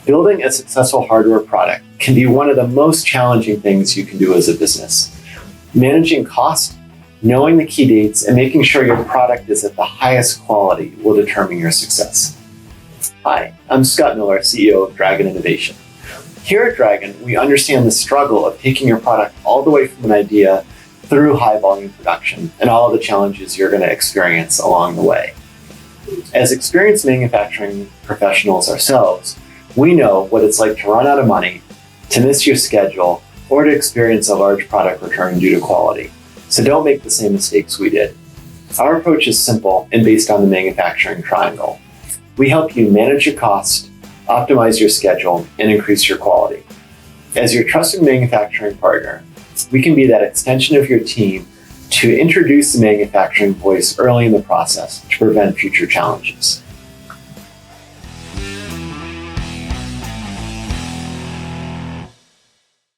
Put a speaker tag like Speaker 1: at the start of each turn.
Speaker 1: Building a successful hardware product can be one of the most challenging things you can do as a business. Managing cost, knowing the key dates, and making sure your product is at the highest quality will determine your success. Hi, I'm Scott Miller, CEO of Dragon Innovation. Here at Dragon, we understand the struggle of taking your product all the way from an idea through high volume production and all of the challenges you're going to experience along the way. As experienced manufacturing professionals ourselves, we know what it's like to run out of money, to miss your schedule, or to experience a large product return due to quality. So don't make the same mistakes we did. Our approach is simple and based on the manufacturing triangle. We help you manage your cost, optimize your schedule, and increase your quality. As your trusted manufacturing partner, we can be that extension of your team to introduce the manufacturing voice early in the process to prevent future challenges.